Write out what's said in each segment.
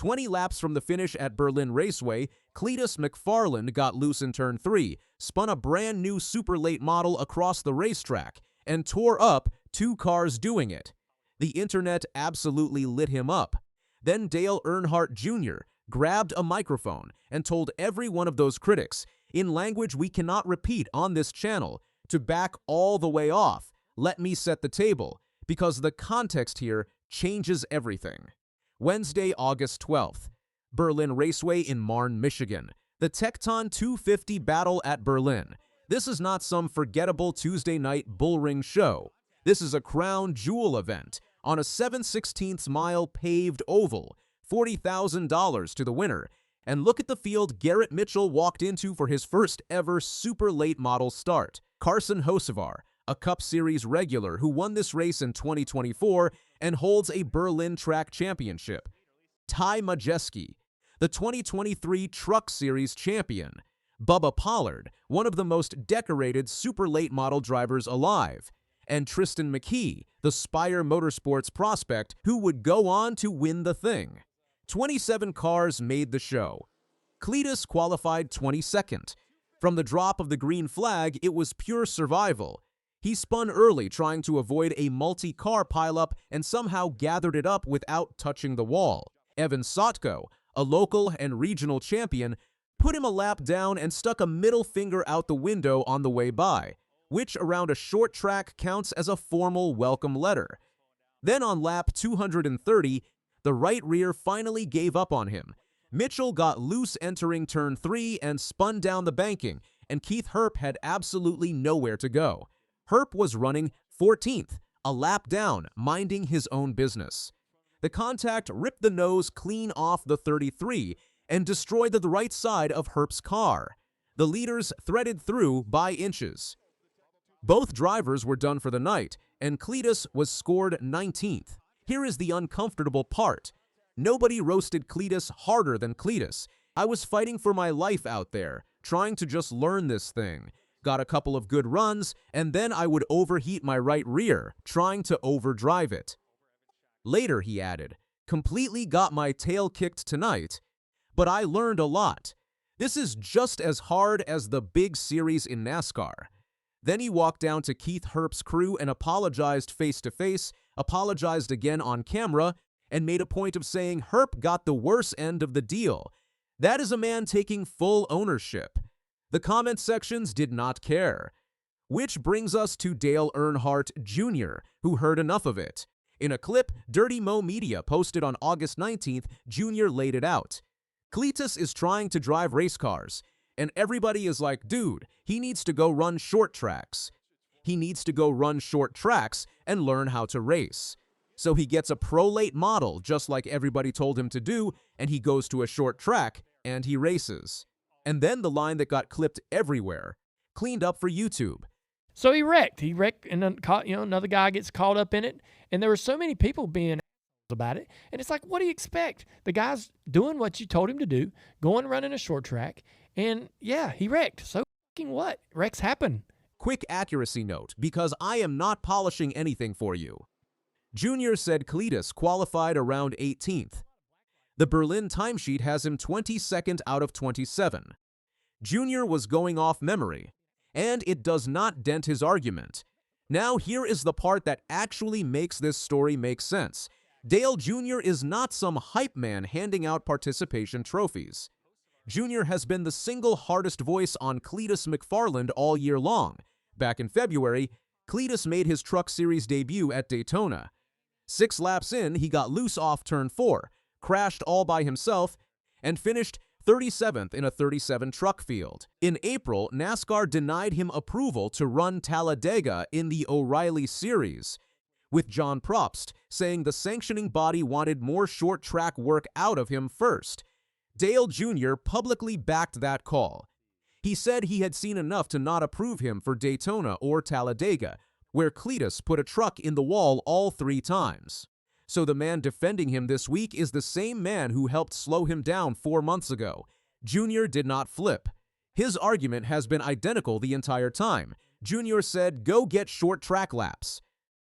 20 laps from the finish at Berlin Raceway, Cleetus McFarland got loose in turn 3, spun a brand new super late model across the racetrack, and tore up 2 cars doing it. The internet absolutely lit him up. Then Dale Earnhardt Jr. grabbed a microphone and told every one of those critics, in language we cannot repeat on this channel, to back all the way off. Let me set the table, because the context here changes everything. Wednesday, August 12th. Berlin Raceway in Marne, Michigan. The Tekton 250 battle at Berlin. This is not some forgettable Tuesday night bullring show. This is a crown jewel event on a 7/16 mile paved oval, $40,000 to the winner. And look at the field Garrett Mitchell walked into for his first ever super late model start. Carson Hocevar, a Cup Series regular who won this race in 2024 and holds a Berlin track championship. Majeski, the 2023 Truck Series champion. Bubba Pollard, one of the most decorated super late model drivers alive. And Tristan McKee, the Spire Motorsports prospect who would go on to win the thing. 27 cars made the show. Cleetus qualified 22nd. From the drop of the green flag, it was pure survival. He spun early trying to avoid a multi-car pileup and somehow gathered it up without touching the wall. Evan Sotko, a local and regional champion, put him a lap down and stuck a middle finger out the window on the way by, which around a short track counts as a formal welcome letter. Then on lap 230, the right rear finally gave up on him. Mitchell got loose entering turn 3 and spun down the banking, and Keith Herp had absolutely nowhere to go. Herp was running 14th, a lap down, minding his own business. The contact ripped the nose clean off the 33 and destroyed the right side of Herp's car. The leaders threaded through by inches. Both drivers were done for the night, and Cleetus was scored 19th. Here is the uncomfortable part. Nobody roasted Cleetus harder than Cleetus. I was fighting for my life out there, trying to just learn this thing. Got a couple of good runs, and then I would overheat my right rear, trying to overdrive it. Later, he added, completely got my tail kicked tonight, but I learned a lot. This is just as hard as the big series in NASCAR. Then he walked down to Keith Herp's crew and apologized face-to-face, apologized again on camera, and made a point of saying Herp got the worse end of the deal. That is a man taking full ownership. The comment sections did not care. Which brings us to Dale Earnhardt Jr., who heard enough of it. In a clip Dirty Mo Media posted on August 19th, Jr. laid it out. Cleetus is trying to drive race cars, and everybody is like, dude, he needs to go run short tracks. He needs to go run short tracks and learn how to race. So he gets a pro-late model, just like everybody told him to do, and he goes to a short track, and he races. And then the line that got clipped everywhere, cleaned up for YouTube. So he wrecked, and then another guy gets caught up in it, and there were so many people being about it, and it's like, what do you expect? The guy's doing what you told him to do, going running a short track, and yeah, he wrecked. So fucking what? Wrecks happen. Quick accuracy note, because I am not polishing anything for you. Junior said Cleetus qualified around 18th. The Berlin timesheet has him 22nd out of 27. Junior was going off memory, and it does not dent his argument. Now here is the part that actually makes this story make sense. Dale Jr. is not some hype man handing out participation trophies. Jr. has been the single hardest voice on Cleetus McFarland all year long. Back in February, Cleetus made his Truck Series debut at Daytona. 6 laps in, he got loose off turn 4, crashed all by himself, and finished 37th in a 37 truck field. In April, NASCAR denied him approval to run Talladega in the O'Reilly Series, with John Probst saying the sanctioning body wanted more short track work out of him first. Dale Jr. publicly backed that call. He said he had seen enough to not approve him for Daytona or Talladega, where Cleetus put a truck in the wall all 3 times. So the man defending him this week is the same man who helped slow him down 4 months ago. Jr. did not flip. His argument has been identical the entire time. Jr. said, go get short track laps.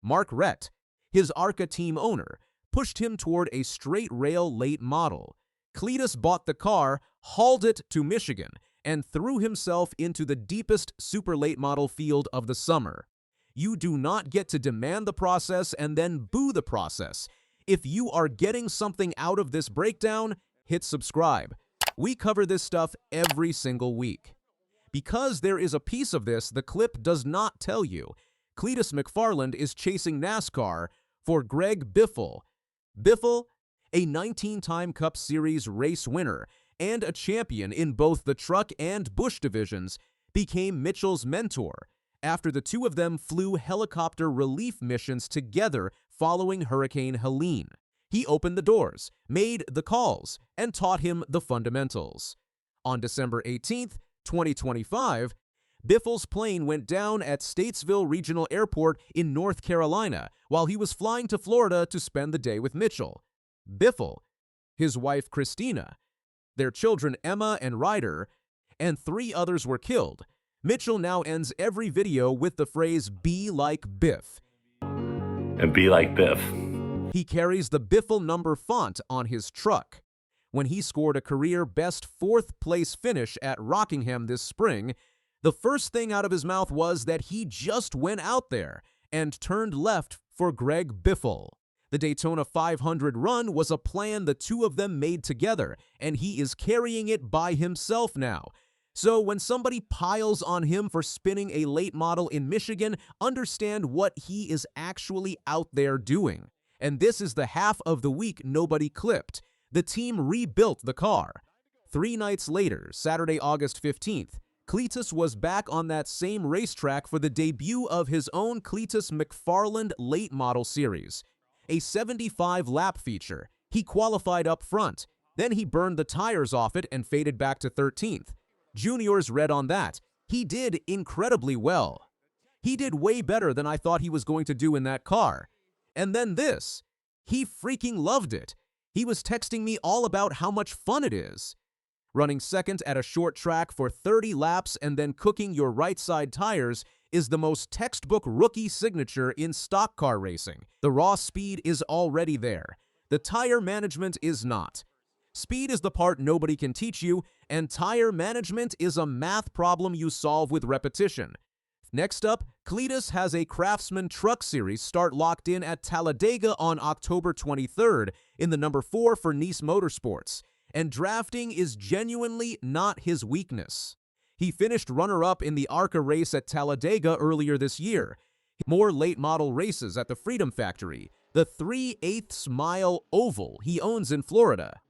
Mark Rett, his ARCA team owner, pushed him toward a straight-rail late model. Cleetus bought the car, hauled it to Michigan, and threw himself into the deepest super late model field of the summer. You do not get to demand the process and then boo the process. If you are getting something out of this breakdown, hit subscribe. We cover this stuff every single week. Because there is a piece of this the clip does not tell you, Cleetus McFarland is chasing NASCAR for Greg Biffle. Biffle, a 19-time Cup Series race winner and a champion in both the truck and Busch divisions, became Mitchell's mentor after the two of them flew helicopter relief missions together following Hurricane Helene. He opened the doors, made the calls, and taught him the fundamentals. On December 18th, 2025, Biffle's plane went down at Statesville Regional Airport in North Carolina while he was flying to Florida to spend the day with Mitchell. Biffle, his wife Christina, their children Emma and Ryder, and 3 others were killed. Mitchell now ends every video with the phrase, "Be like Biff." And be like Biff. He carries the Biffle number font on his truck. When he scored a career-best 4th-place finish at Rockingham this spring, the first thing out of his mouth was that he just went out there and turned left for Greg Biffle. The Daytona 500 run was a plan the two of them made together, and he is carrying it by himself now. So when somebody piles on him for spinning a late model in Michigan, understand what he is actually out there doing. And this is the half of the week nobody clipped. The team rebuilt the car. 3 nights later, Saturday, August 15th, Cleetus was back on that same racetrack for the debut of his own Cleetus McFarland Late Model Series, a 75-lap feature. He qualified up front. Then he burned the tires off it and faded back to 13th. Juniors read on that. He did incredibly well. He did way better than I thought he was going to do in that car. And then this. He freaking loved it. He was texting me all about how much fun it is. Running second at a short track for 30 laps and then cooking your right side tires is the most textbook rookie signature in stock car racing. The raw speed is already there. The tire management is not. Speed is the part nobody can teach you, and tire management is a math problem you solve with repetition. Next up, Cleetus has a Craftsman Truck Series start locked in at Talladega on October 23rd in the number 4 for Nice Motorsports, and drafting is genuinely not his weakness. He finished runner-up in the ARCA race at Talladega earlier this year. More late model races at the Freedom Factory, the 3/8 mile oval he owns in Florida.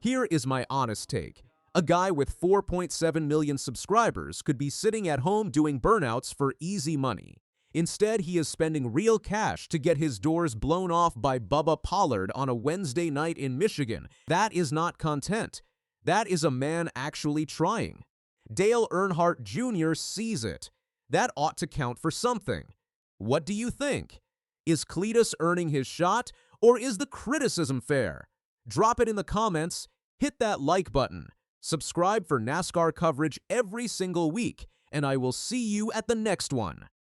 Here is my honest take. A guy with 4.7 million subscribers could be sitting at home doing burnouts for easy money. Instead, he is spending real cash to get his doors blown off by Bubba Pollard on a Wednesday night in Michigan. That is not content. That is a man actually trying. Dale Earnhardt Jr. sees it. That ought to count for something. What do you think? Is Cleetus earning his shot, or is the criticism fair? Drop it in the comments, hit that like button, subscribe for NASCAR coverage every single week, and I will see you at the next one.